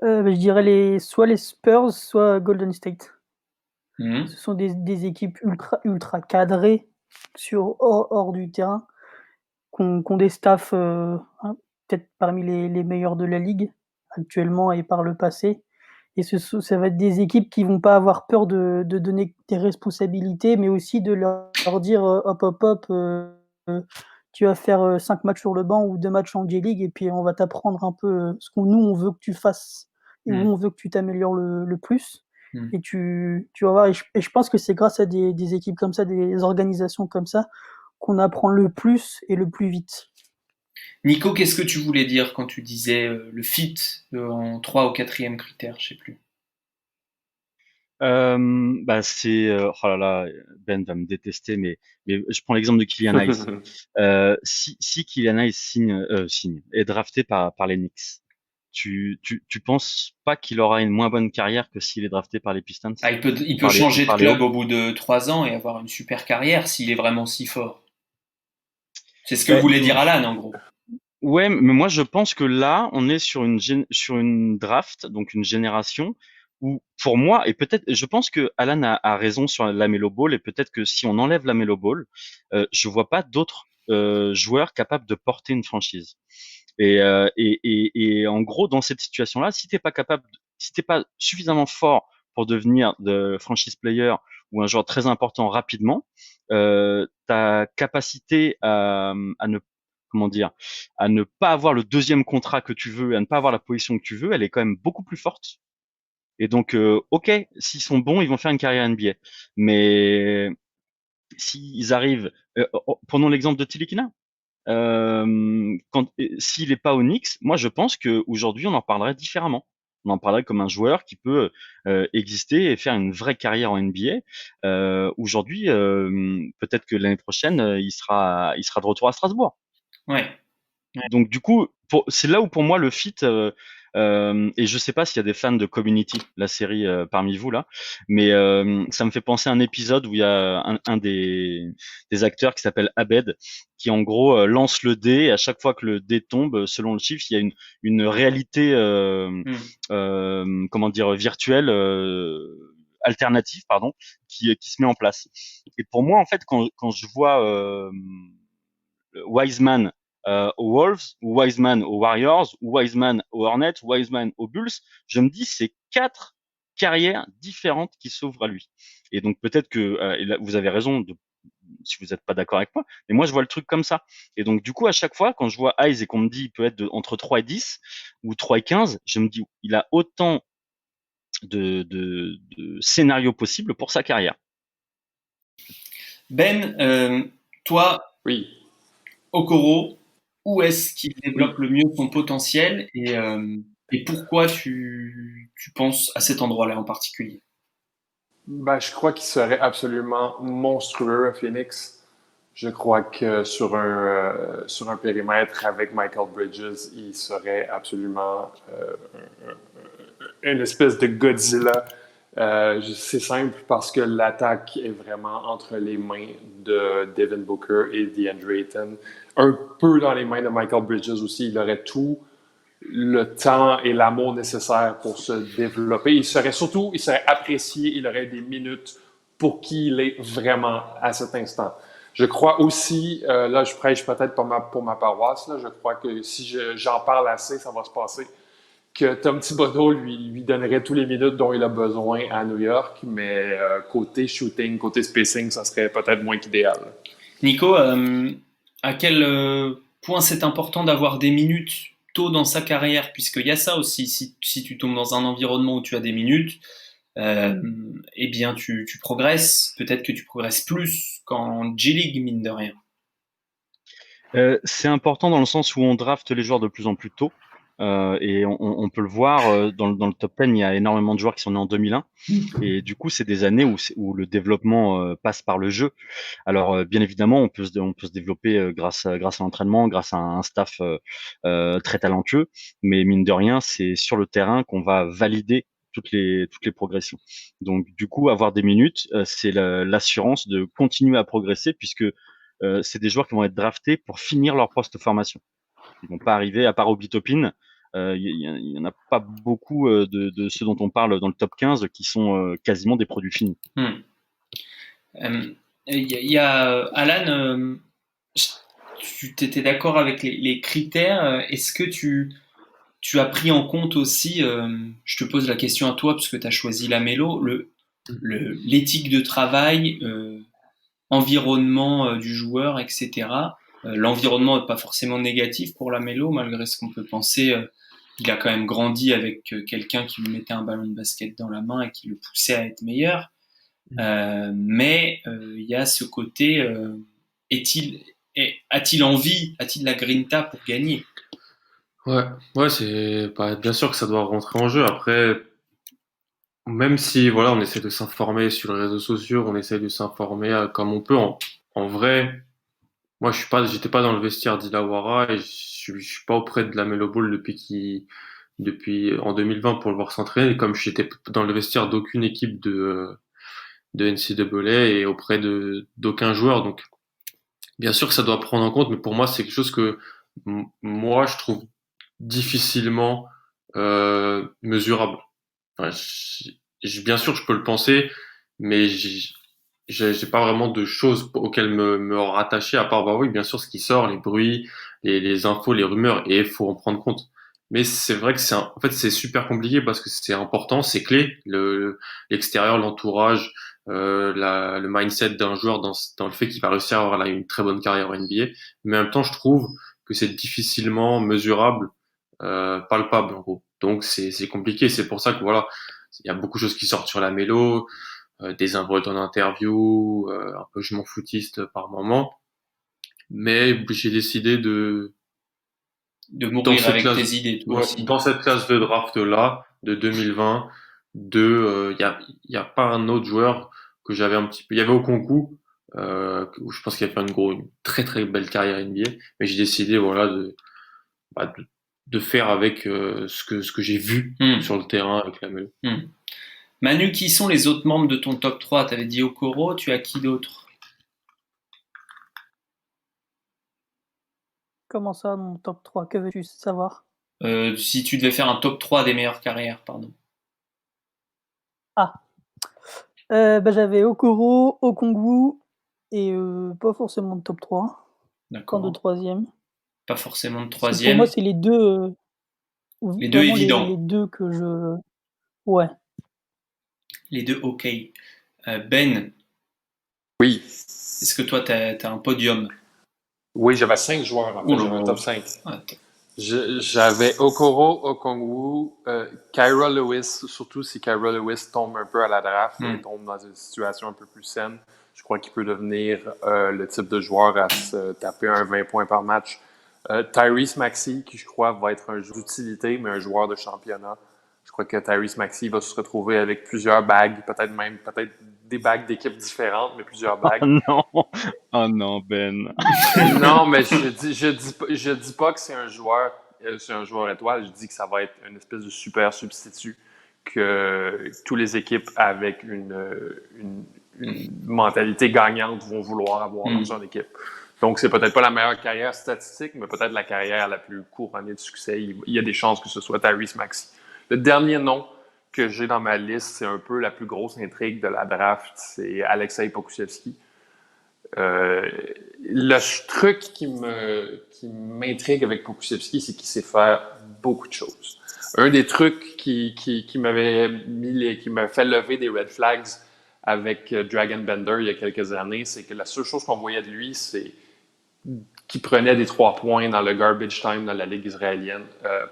Je dirais soit les Spurs, soit Golden State. Mhm. Ce sont des équipes ultra cadrées hors du terrain, qui ont des staffs peut-être parmi les meilleurs de la ligue actuellement et par le passé. Et ça va être des équipes qui vont pas avoir peur de donner des responsabilités, mais aussi de leur dire hop, tu vas faire 5 matchs sur le banc ou 2 matchs en J-League, et puis on va t'apprendre un peu ce qu'on nous on veut que tu fasses et où on veut que tu t'améliores le plus. Et tu vas voir, et je pense que c'est grâce à des équipes comme ça, des organisations comme ça, qu'on apprend le plus et le plus vite. Nico, qu'est-ce que tu voulais dire quand tu disais le fit en 3 ou 4e critère, je sais plus. C'est oh là là, Ben va me détester, mais je prends l'exemple de Kylian Hayes. Si Kylian Hayes est drafté par les Knicks, tu penses pas qu'il aura une moins bonne carrière que s'il est drafté par les Pistons? Il peut changer de club au bout de 3 ans et avoir une super carrière s'il est vraiment si fort. C'est ce que voulait dire Alan, en gros. Ouais, mais moi je pense que là, on est sur une draft, donc une génération où, pour moi, et peut-être, je pense que Alan a raison sur la Melo Ball, et peut-être que si on enlève la Melo Ball, je vois pas d'autres joueurs capables de porter une franchise. Et en gros, dans cette situation-là, si t'es pas suffisamment fort pour devenir de franchise player ou un joueur très important rapidement, ta capacité à ne pas avoir le deuxième contrat que tu veux, à ne pas avoir la position que tu veux, elle est quand même beaucoup plus forte. Et donc, ok, s'ils sont bons, ils vont faire une carrière NBA. Mais s'ils arrivent, prenons l'exemple de Tilikina. S'il est pas au Knicks, moi je pense que aujourd'hui on en parlerait différemment. On en parlerait comme un joueur qui peut exister et faire une vraie carrière en NBA. Aujourd'hui, peut-être que l'année prochaine, il sera de retour à Strasbourg. Ouais. Donc du coup, c'est là où pour moi le fit, et je sais pas s'il y a des fans de Community, la série, parmi vous là, mais ça me fait penser à un épisode où il y a un des acteurs qui s'appelle Abed, qui en gros lance le dé, et à chaque fois que le dé tombe, selon le chiffre, il y a une réalité, virtuelle alternative, pardon, qui se met en place. Et pour moi, en fait, quand je vois Wiseman aux Wolves, ou Wiseman aux Warriors, ou Wiseman aux Hornets, ou Wiseman aux Bulls, je me dis c'est 4 carrières différentes qui s'ouvrent à lui. Et donc peut-être que et là, vous avez raison si vous n'êtes pas d'accord avec moi, mais moi je vois le truc comme ça. Et donc du coup à chaque fois quand je vois Hayes et qu'on me dit il peut être entre 3 et 10 ou 3 et 15, je me dis il a autant de scénarios possibles pour sa carrière. Ben, toi, Oui, Okoro, où est-ce qu'il oui. développe le mieux son potentiel et pourquoi tu penses à cet endroit-là en particulier? Ben, je crois qu'il serait absolument monstrueux à Phoenix. Je crois que sur un périmètre avec Michael Bridges, il serait absolument une espèce de Godzilla. C'est simple parce que l'attaque est vraiment entre les mains de Devin Booker et DeAndre Ayton. Un peu dans les mains de Michael Bridges aussi. Il aurait tout le temps et l'amour nécessaire pour se développer. Il serait apprécié, il aurait des minutes pour qui il est vraiment à cet instant. Je crois aussi, là je prêche peut-être pour ma paroisse, là, je crois que si j'en parle assez, ça va se passer, que Tom Thibodeau lui donnerait tous les minutes dont il a besoin à New York, mais côté shooting, côté spacing, ça serait peut-être moins qu'idéal. Nico, à quel point c'est important d'avoir des minutes tôt dans sa carrière, puisqu'il y a ça aussi, si tu tombes dans un environnement où tu as des minutes, eh bien tu progresses, peut-être que tu progresses plus qu'en G-League, mine de rien. C'est important dans le sens où on draft les joueurs de plus en plus tôt. Et on peut le voir dans le top 10, il y a énormément de joueurs qui sont nés en 2001. Et du coup, c'est des années où le développement passe par le jeu. Alors, bien évidemment, on peut se développer grâce à l'entraînement, grâce à un staff très talentueux. Mais mine de rien, c'est sur le terrain qu'on va valider toutes les progressions. Donc, du coup, avoir des minutes, c'est l'assurance de continuer à progresser puisque c'est des joueurs qui vont être draftés pour finir leur post-formation. Ils vont pas arriver, à part Obi-Toppin, il y en a pas beaucoup de ceux dont on parle dans le top 15 qui sont quasiment des produits finis. Il y a Alan, tu étais d'accord avec les critères. Est-ce que tu as pris en compte aussi, je te pose la question à toi puisque tu as choisi la mélo, l'éthique de travail, environnement du joueur, etc. L'environnement n'est pas forcément négatif pour la mélo, malgré ce qu'on peut penser. Il a quand même grandi avec quelqu'un qui lui mettait un ballon de basket dans la main et qui le poussait à être meilleur. Mais il y a ce côté, a-t-il envie, a-t-il la grinta pour gagner? Ouais, bien sûr que ça doit rentrer en jeu. Après, même si voilà, on essaie de s'informer sur les réseaux sociaux, on essaie de s'informer comme on peut. En vrai, moi, j'étais pas dans le vestiaire d'Illawarra et je suis pas auprès de la Melo Ball depuis en 2020 pour le voir s'entraîner. Comme j'étais dans le vestiaire d'aucune équipe de NCAA et auprès d'aucun joueur, donc bien sûr que ça doit prendre en compte, mais pour moi, c'est quelque chose que moi je trouve difficilement mesurable. Enfin, bien sûr, je peux le penser, mais j'ai pas vraiment de choses auxquelles me rattacher à part, bah oui, bien sûr, ce qui sort, les bruits, les infos, les rumeurs, et il faut en prendre compte. Mais c'est vrai que en fait, c'est super compliqué parce que c'est important, c'est clé, l'extérieur, l'entourage, le mindset d'un joueur dans le fait qu'il va réussir à avoir là, une très bonne carrière en NBA. Mais en même temps, je trouve que c'est difficilement mesurable, palpable, en gros. Donc, c'est compliqué. C'est pour ça que voilà, il y a beaucoup de choses qui sortent sur la mélo, des involtes en interview, un peu je m'en foutiste par moment. Mais j'ai décidé De dans mourir cette avec classe, tes idées, toi ouais, aussi. dans cette classe de draft là, de 2020, il y a pas un autre joueur que j'avais un petit peu, il y avait Okonkwo, où je pense qu'il a fait une très très belle carrière NBA, mais j'ai décidé, voilà, bah, de faire avec ce que j'ai vu sur le terrain avec la Melo. Manu, qui sont les autres membres de ton top 3? Tu avais dit Okoro, tu as qui d'autre? Comment ça, mon top 3? Que veux-tu savoir? Si tu devais faire un top 3 des meilleures carrières, pardon. Ah, J'avais Okoro, Okongwu et pas forcément de top 3, enfin de D'accord. troisième. Pas forcément de Pour moi, troisième. c'est les deux, Les deux vraiment évidents. les deux que je... Ouais. Les deux OK. Ben, Oui. est-ce que toi, tu as un podium? Oui, j'avais 5 joueurs, en fait. Oula. J'avais un top 5. Attends. J'avais Okoro, Okongwu, Kyra Lewis, surtout si Kyra Lewis tombe un peu à la draft et tombe dans une situation un peu plus saine. Je crois qu'il peut devenir le type de joueur à se taper un 20 points par match. Tyrese Maxey, qui je crois va être un joueur d'utilité, mais un joueur de championnat. Je crois que Tyrese Maxey va se retrouver avec plusieurs bagues, peut-être des bagues d'équipes différentes, mais plusieurs bagues. Oh non, Ben. Non, mais je dis pas que c'est un joueur étoile. Je dis que ça va être une espèce de super substitut que toutes les équipes avec une mentalité gagnante vont vouloir avoir dans son équipe. Donc, c'est peut-être pas la meilleure carrière statistique, mais peut-être la carrière la plus couronnée de succès. Il y a des chances que ce soit Tyrese Maxey. Le dernier nom que j'ai dans ma liste, c'est un peu la plus grosse intrigue de la draft, c'est Alexei Pokusevski. Le truc qui m'intrigue avec Pokusevski, c'est qu'il sait faire beaucoup de choses. Un des trucs qui m'avait fait lever des red flags avec Dragon Bender il y a quelques années, c'est que la seule chose qu'on voyait de lui, c'est qu'il prenait des 3 points dans le garbage time dans la Ligue israélienne.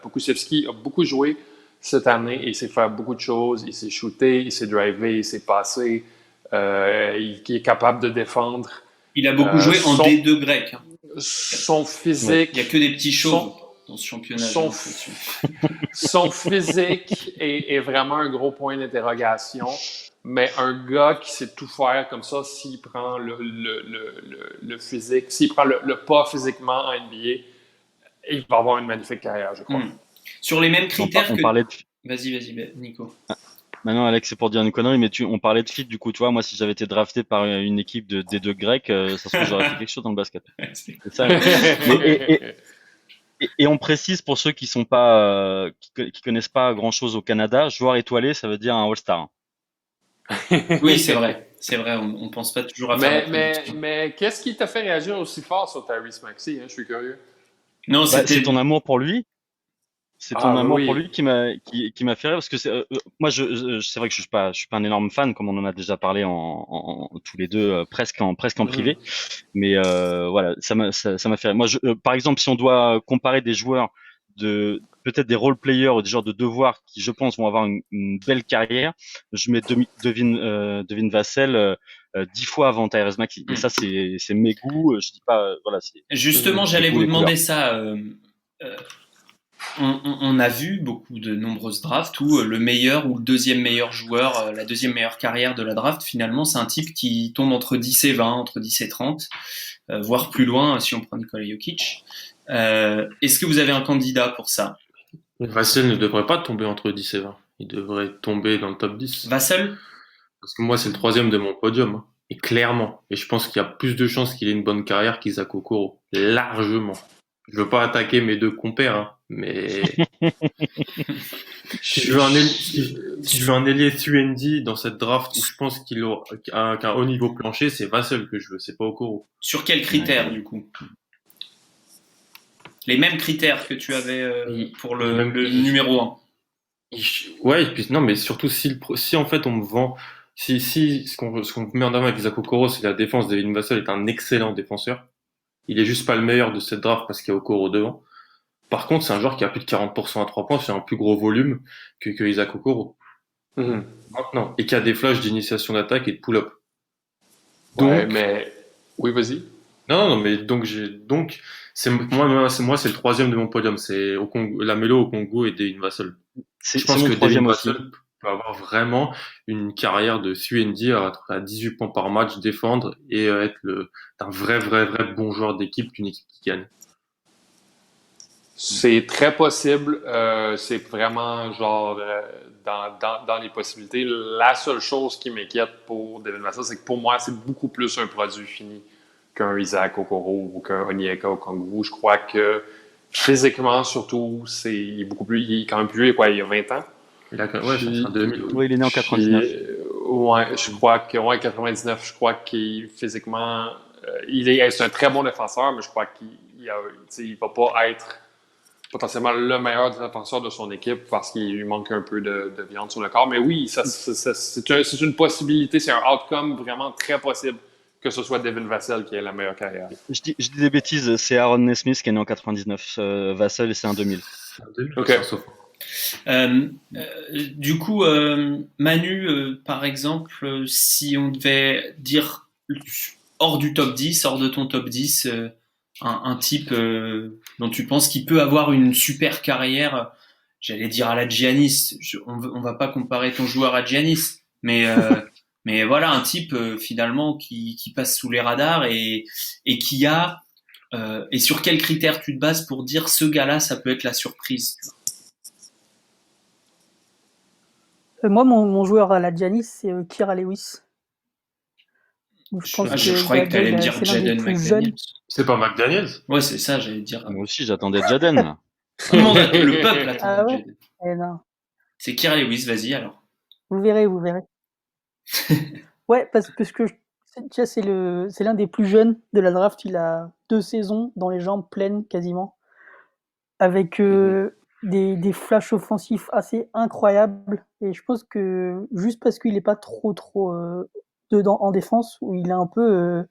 Pokusevski a beaucoup joué cette année et il sait faire beaucoup de choses. Il s'est shooté, il s'est drivé, il s'est passé. Il est capable de défendre. Il a beaucoup joué en D2 grec. Hein. Son physique... Il n'y a que des petits choses dans ce championnat. Son physique est vraiment un gros point d'interrogation. Mais un gars qui sait tout faire comme ça, s'il prend le physique, s'il prend le pas physiquement en NBA, il va avoir une magnifique carrière, je crois. Sur les mêmes critères on parlait de... Vas-y, Nico. Maintenant, Alex, c'est pour dire une connerie, mais on parlait de fit, du coup, tu vois, moi, si j'avais été drafté par une équipe des deux Grecs, ça se trouve, j'aurais fait quelque chose dans le basket. C'est ça. Et on précise pour ceux qui sont pas, qui connaissent pas grand chose au Canada, joueur étoilé, ça veut dire un All-Star. Oui, c'est vrai. C'est vrai, on pense pas toujours à faire mais qu'est-ce qui t'a fait réagir aussi fort sur Tyrese Maxey, hein? Je suis curieux. Non, c'est ton amour pour lui. C'est ton amour pour lui qui m'a fait rire parce que moi c'est vrai que je suis pas un énorme fan comme on en a déjà parlé en tous les deux presque en privé, mais voilà, ça m'a fait rire. Moi par exemple, si on doit comparer des joueurs peut-être des role players ou des joueurs de devoir qui je pense vont avoir une belle carrière, je mets Devin Vassell 10 fois avant Tyrese Maxey. Et ça c'est mes goûts, je dis pas voilà, justement, j'allais vous demander ça. On a vu de nombreuses drafts où le meilleur ou le deuxième meilleur joueur, la deuxième meilleure carrière de la draft, finalement, c'est un type qui tombe entre 10 et 20, entre 10 et 30, voire plus loin si on prend Nikola Jokic. Est-ce que vous avez un candidat pour ça? Vassell ne devrait pas tomber entre 10 et 20. Il devrait tomber dans le top 10. Vassell? Parce que moi, c'est le troisième de mon podium. Hein. Et clairement. Et je pense qu'il y a plus de chances qu'il ait une bonne carrière qu'Isaac Okoro. Largement. Je veux pas attaquer mes deux compères, hein, mais si je veux un ailier UND dans cette draft où je pense qu'il aura qu'un haut niveau plancher, c'est Vassell que je veux, c'est pas Okoro. Sur quels critères du coup? Les mêmes critères que tu avais pour le numéro 1. Ouais, et puis non, mais surtout si en fait on me vend, si ce qu'on met en avant avec Isaac Okoro, c'est la défense. Devin Vassell est un excellent défenseur. Il est juste pas le meilleur de cette draft parce qu'il y a Okoro devant. Par contre, c'est un joueur qui a plus de 40% à 3 points, c'est un plus gros volume que Isaac Okoro. Maintenant. Et qui a des flashs d'initiation d'attaque et de pull-up. Ouais, mais... Oui, vas-y. Non, mais donc c'est le troisième de mon podium. C'est Lamelo, Okongwu et Devin Vassell. Je pense que Devin Vassell peut avoir vraiment une carrière de UND à 18 points par match, défendre et être un vrai bon joueur d'équipe, d'une équipe qui gagne. C'est très possible. C'est vraiment genre dans les possibilités. La seule chose qui m'inquiète pour Devin Vassell, c'est que pour moi, c'est beaucoup plus un produit fini qu'un Isaac Okoro ou qu'un Onyeka Okongwu. Je crois que physiquement, surtout, il est quand même plus vieux. Il y a 20 ans. C'est en 2000. Oui, il est né en 99. Ouais, je crois que ouais, 99, je crois qu'il physiquement, c'est un très bon défenseur, mais je crois qu'il va pas être potentiellement le meilleur défenseur de son équipe parce qu'il lui manque un peu de viande sur le corps. Mais oui, c'est une possibilité, c'est un outcome vraiment très possible que ce soit Devin Vassell qui ait la meilleure carrière. Je dis des bêtises, c'est Aaron Nesmith qui est né en 99. Vassell, c'est un 2000. Ok. Du coup, Manu, par exemple, si on devait dire hors du top 10, hors de ton top 10, un type dont tu penses qu'il peut avoir une super carrière, j'allais dire à la Giannis, on va pas comparer ton joueur à Giannis, mais, mais voilà, un type finalement qui passe sous les radars et qui a... et sur quels critères tu te bases pour dire ce gars-là, ça peut être la surprise? Moi, mon joueur à la Giannis, c'est Kira Lewis. Je pense que je croyais que tu allais me dire c'est l'un des Jaden plus jeunes. McDaniels. C'est pas McDaniels? Ouais, c'est ça, j'allais dire. Moi aussi, j'attendais Jaden. Tout le monde, le peuple attend Ah ouais? Jaden. Eh non. C'est Kira Lewis, vas-y alors. Vous verrez, vous verrez. Ouais, parce que c'est l'un des plus jeunes de la draft. Il a 2 saisons dans les jambes pleines quasiment, avec des flashs offensifs assez incroyables. Et je pense que juste parce qu'il est pas trop dedans en défense, où il est un peu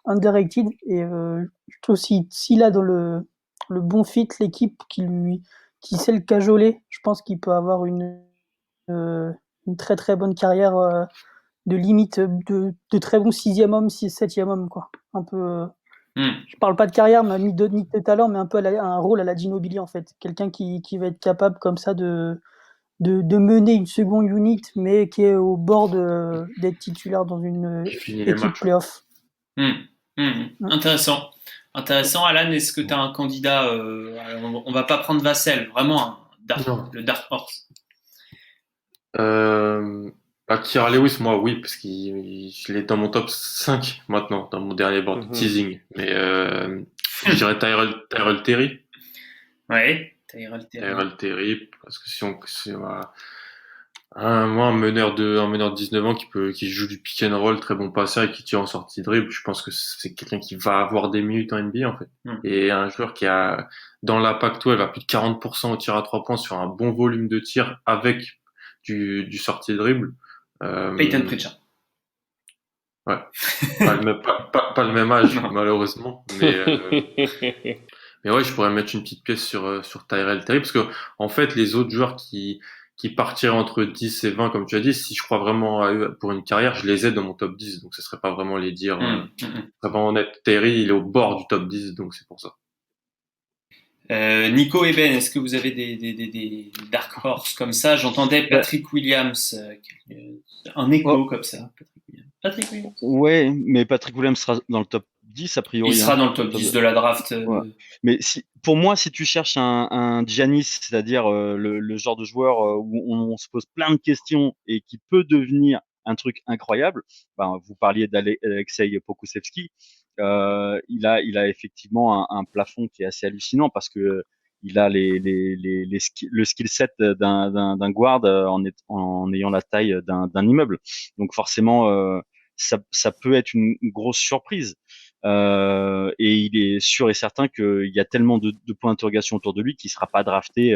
underrated. Et je trouve s'il a dans le bon fit, l'équipe qui sait le cajoler, je pense qu'il peut avoir une très très bonne carrière de limite de très bon 6e homme, 7e homme, quoi. Un peu. Je parle pas de carrière, mais ni de talent, mais un peu un rôle à la Ginobili, en fait. Quelqu'un qui va être capable comme ça de mener une seconde unit, mais qui est au bord d'être titulaire dans une équipe playoff. Intéressant. Intéressant, Alan, est-ce que tu as un candidat on va pas prendre Vassell, vraiment le Dark Horse. Kira Lewis, moi, oui, parce qu'il est dans mon top 5 maintenant, dans mon dernier board teasing. Mais je dirais Tyrell Terry. Ouais, Tyrell Terry, parce que moi, un meneur de 19 ans qui joue du pick and roll, très bon passeur et qui tire en sortie de dribble, je pense que c'est quelqu'un qui va avoir des minutes en NBA, en fait. Et un joueur qui a, dans la Pac-12, a plus de 40% au tir à 3 points sur un bon volume de tir avec du sortie de dribble. Peyton Pritchard. Ouais. Pas le même âge, malheureusement. Mais ouais, je pourrais mettre une petite pièce sur Tyrell Terry, parce que, en fait, les autres joueurs qui partiraient entre 10 et 20, comme tu as dit, si je crois vraiment à eux pour une carrière, je les ai dans mon top 10, donc ce serait pas vraiment les dire. Très pas honnête, Terry, il est au bord du top 10, donc c'est pour ça. Nico et Ben, est-ce que vous avez des dark horse comme ça? J'entendais Patrick Williams, un écho comme ça. Patrick Williams. Ouais, mais Patrick Williams sera dans le top 10 a priori. Il sera dans le top 10 de la draft. Ouais. Mais pour moi, si tu cherches un Giannis, c'est-à-dire le genre de joueur où on se pose plein de questions et qui peut devenir un truc incroyable, vous parliez d'Alexei Pokusevski, il a effectivement un plafond qui est assez hallucinant parce que il a le skill set d'un guard en ayant la taille d'un immeuble. Donc forcément, ça peut être une grosse surprise. Et il est sûr et certain qu'il y a tellement de points d'interrogation autour de lui qu'il sera pas drafté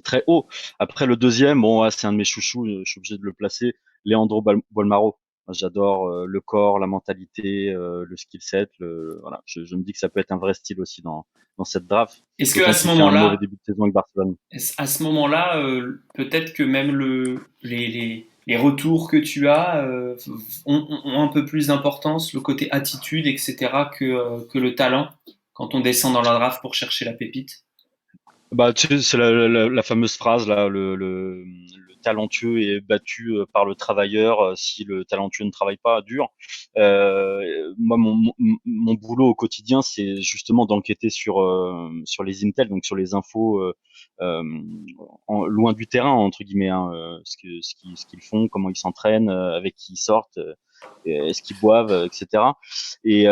très haut. Après le deuxième, c'est un de mes chouchous, je suis obligé de le placer, Leandro Bolmaro. J'adore le corps, la mentalité, le skill set. Voilà, je me dis que ça peut être un vrai style aussi dans cette draft. Est-ce que à ce moment-là, un mauvais début de saison avec Barcelone. À ce moment-là, peut-être que même les retours que tu as ont un peu plus d'importance, le côté attitude, etc., que le talent quand on descend dans la draft pour chercher la pépite. Tu sais, c'est la fameuse phrase là, le talentueux est battu par le travailleur si le talentueux ne travaille pas dur. Moi, mon boulot au quotidien, c'est justement d'enquêter sur les intel, donc sur les infos loin du terrain entre guillemets, ce qu'ils font, comment ils s'entraînent, avec qui ils sortent, est-ce qu'ils boivent, etc. Et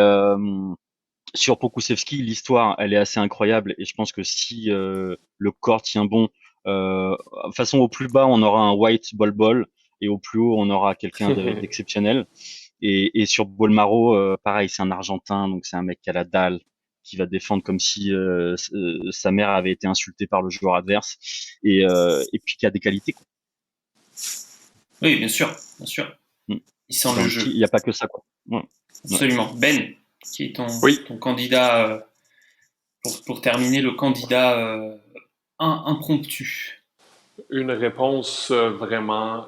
sur Pokusevski, l'histoire, elle est assez incroyable et je pense que si le corps tient bon, de toute façon au plus bas, on aura un white ball, et au plus haut, on aura quelqu'un d'exceptionnel. Et sur Bolmaro, pareil, c'est un Argentin, donc c'est un mec qui a la dalle, qui va défendre comme si sa mère avait été insultée par le joueur adverse, et puis qui a des qualités, quoi. Oui, bien sûr, bien sûr. Mm. Il sent Dans le le jeu. ski, il n'y a pas que ça, quoi. Ouais. Absolument. Ben, qui est ton, Oui. ton candidat pour terminer, le candidat impromptu. Une réponse vraiment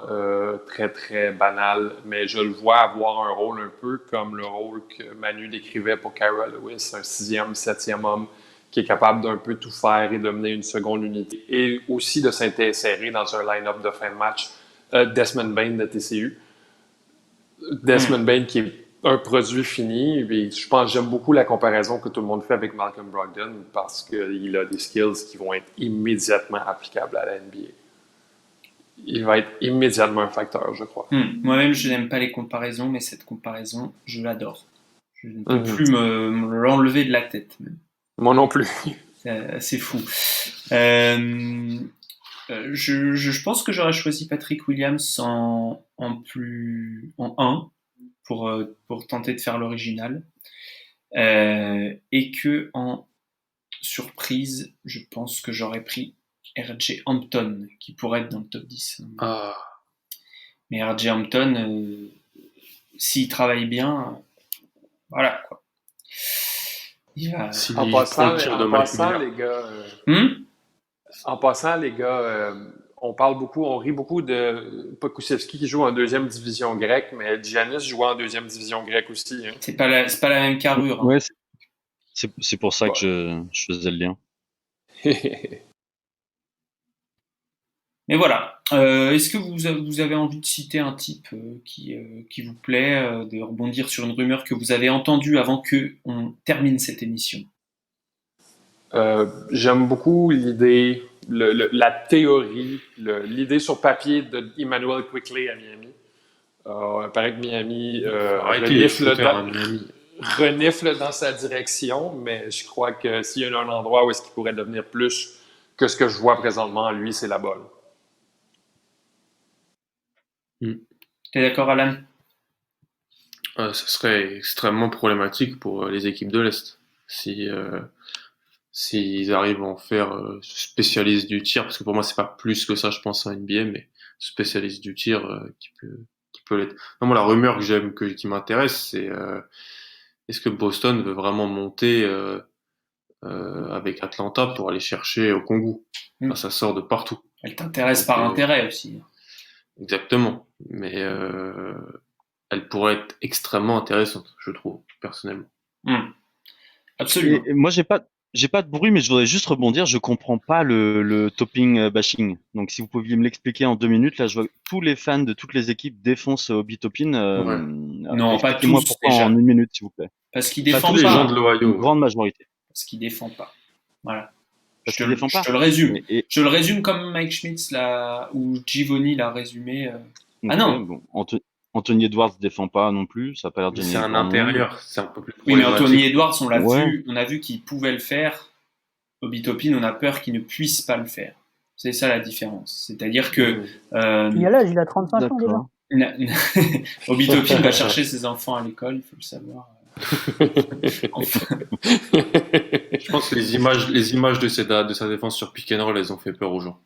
très, très banale, mais je le vois avoir un rôle un peu comme le rôle que Manu décrivait pour Kira Lewis, un 6e, 7e homme qui est capable d'un peu tout faire et de mener une seconde unité, et aussi de s'insérer dans un line-up de fin de match. Desmond Bane de TCU. Desmond Bane qui est un produit fini. Et je pense j'aime beaucoup la comparaison que tout le monde fait avec Malcolm Brogdon parce qu'il a des skills qui vont être immédiatement applicables à la NBA. Il va être immédiatement un facteur, je crois. Moi-même, je n'aime pas les comparaisons, mais cette comparaison, je l'adore. Je ne peux plus me l'enlever de la tête. Même. Moi non plus. C'est fou. Je pense que j'aurais choisi Patrick Williams en 1 pour tenter de faire l'original. Et que en surprise, je pense que j'aurais pris R.J. Hampton, qui pourrait être dans le top 10. Mais R.J. Hampton, s'il travaille bien, voilà quoi. Il va... En passant, les gars, on parle beaucoup, on rit beaucoup de Pokusevski qui joue en 2e division grecque, mais Giannis joue en 2e division grecque aussi. Hein. C'est pas la même carrure. Hein. Ouais, c'est pour ça que je faisais le lien. Mais voilà. Est-ce que vous avez envie de citer un type qui vous plaît, de rebondir sur une rumeur que vous avez entendue avant qu'on termine cette émission? J'aime beaucoup l'idée, la théorie, l'idée sur papier de Emmanuel Quickley à Miami. Il paraît que Miami renifle dans sa direction, mais je crois que s'il y a un endroit où est-ce qu'il pourrait devenir plus que ce que je vois présentement, lui, c'est la balle. T'es d'accord, Alan? Ce serait extrêmement problématique pour les équipes de l'Est. S'ils arrivent à en faire spécialiste du tir, parce que pour moi c'est pas plus que ça, je pense, en NBA, mais spécialiste du tir qui peut l'être. Non, moi la rumeur qui m'intéresse, c'est est-ce que Boston veut vraiment monter avec Atlanta pour aller chercher au Congo? Enfin, ça sort de partout. Elle t'intéresse par intérêt aussi. Exactement, mais elle pourrait être extrêmement intéressante, je trouve, personnellement. Absolument. Et moi, j'ai pas de bruit, mais je voudrais juste rebondir. Je comprends pas le topping bashing. Donc, si vous pouviez me l'expliquer en 2 minutes, là, je vois que tous les fans de toutes les équipes défoncent Obi Toppin. Non, pas tous. Expliquez-moi pourquoi déjà. En 1 minute, s'il vous plaît. Parce qu'il défend pas. Les gens de l'Ohio. Une grande majorité. Parce qu'il défend pas. Voilà. Parce qu'il défend pas. Je te le résume. Je le résume comme Mike Schmitz là, ou Givoni l'a résumé. Okay, non. Bon, Anthony Edwards défend pas non plus, ça a pas l'air de gagner. C'est un intérieur, c'est un peu plus oui, mais Anthony Edwards, on a vu qu'il pouvait le faire. Obi Toppin, on a peur qu'il ne puisse pas le faire. C'est ça la différence. C'est-à-dire que... il a l'âge, il a 35 ans déjà. Obi Toppin va chercher ses enfants à l'école, il faut le savoir. Enfin. Je pense que les images de sa défense sur pick and roll, elles ont fait peur aux gens.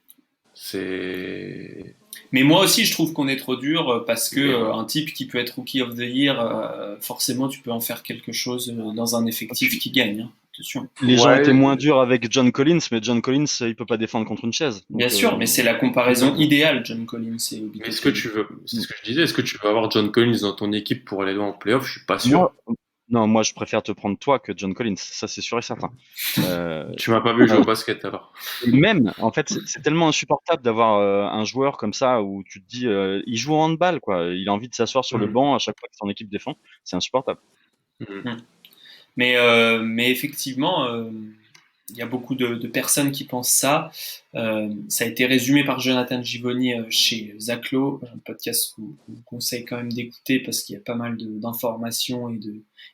Mais moi aussi, je trouve qu'on est trop dur parce que un type qui peut être Rookie of the Year, forcément, tu peux en faire quelque chose dans un effectif qui gagne. Hein. Attention. Les gens étaient moins durs avec John Collins, mais John Collins, il peut pas défendre contre une chaise. Bien sûr, mais c'est la comparaison idéale, John Collins et Obi Toppin. Est-ce que tu veux, c'est ce que je disais, est-ce que tu veux avoir John Collins dans ton équipe pour aller loin en playoff? Je suis pas sûr. Non, moi je préfère te prendre toi que John Collins, ça c'est sûr et certain. Tu m'as pas vu jouer au basket alors. Et même, en fait, c'est tellement insupportable d'avoir un joueur comme ça où tu te dis, il joue au handball, quoi. Il a envie de s'asseoir sur le banc à chaque fois que son équipe défend. C'est insupportable. Mais effectivement, il y a beaucoup de personnes qui pensent ça. Ça a été résumé par Jonathan Givoni chez Zach Lowe, un podcast que je vous conseille quand même d'écouter parce qu'il y a pas mal d'informations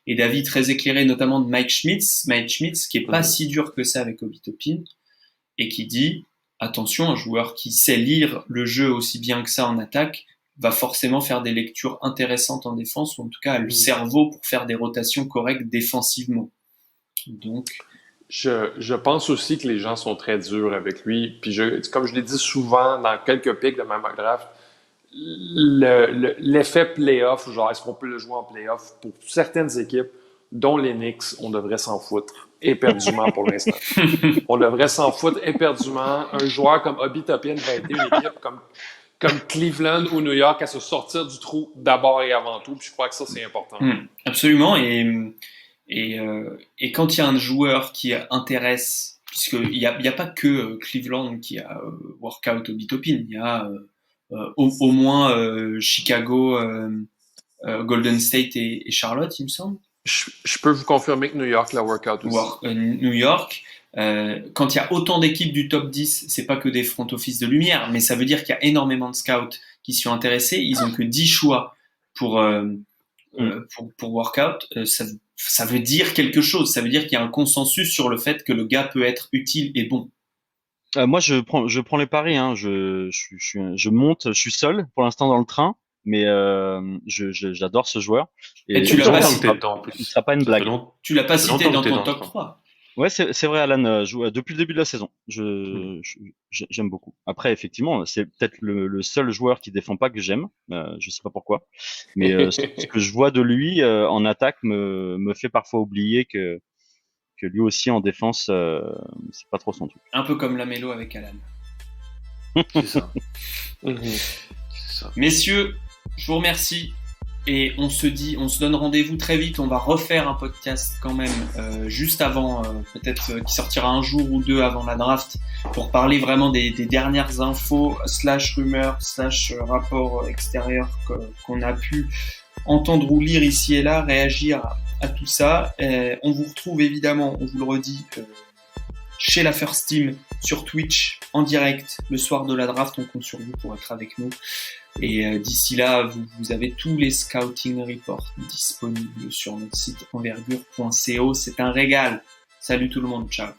et d'avis très éclairés, notamment de Mike Schmitz. Mike Schmitz qui est pas si dur que ça avec Obi Toppin et qui dit attention, un joueur qui sait lire le jeu aussi bien que ça en attaque va forcément faire des lectures intéressantes en défense, ou en tout cas a le cerveau pour faire des rotations correctes défensivement. Donc, Je pense aussi que les gens sont très durs avec lui. Puis comme je l'ai dit souvent dans quelques pics de ma mock draft, l'effet playoff, genre est-ce qu'on peut le jouer en playoff pour certaines équipes, dont les Knicks, on devrait s'en foutre éperdument pour l'instant. On devrait s'en foutre éperdument. Un joueur comme Obi Toppin va aider une équipe comme Cleveland ou New York à se sortir du trou d'abord et avant tout. Puis je crois que ça, c'est important. Absolument. Et quand il y a un joueur qui intéresse, puisqu'il n'y a pas que Cleveland qui a workout Obi Toppin, il y a au moins Chicago, Golden State et Charlotte, il me semble. Je peux vous confirmer que New York l'a workout aussi. New York, quand il y a autant d'équipes du top 10, c'est pas que des front office de lumière, mais ça veut dire qu'il y a énormément de scouts qui sont intéressés. Ils ont que 10 choix pour workout. Ça veut dire quelque chose. Ça veut dire qu'il y a un consensus sur le fait que le gars peut être utile et bon. Moi, je prends les paris. Hein. Je monte. Je suis seul pour l'instant dans le train, mais j'adore ce joueur. Et tu l'as pas cité. Il sera pas une blague. Tu l'as pas cité dans ton top 3. Ouais, c'est vrai, Alan joue depuis le début de la saison. J'aime beaucoup. Après, effectivement, c'est peut-être le seul joueur qui défend pas que j'aime. Je sais pas pourquoi, mais ce que je vois de lui en attaque me fait parfois oublier que lui aussi en défense, c'est pas trop son truc. Un peu comme Lamelo avec Alan. C'est ça. Messieurs, je vous remercie. Et on se donne rendez-vous très vite. On va refaire un podcast quand même juste avant, peut-être qui sortira un jour ou deux avant la draft, pour parler vraiment des dernières infos / rumeurs / rapports extérieurs qu'on a pu entendre ou lire ici et là, réagir à tout ça. On vous retrouve évidemment, on vous le redit, chez la First Team sur Twitch en direct le soir de la draft. On compte sur vous pour être avec nous. Et d'ici là, vous avez tous les scouting reports disponibles sur notre site envergure.co. C'est un régal. Salut tout le monde, ciao.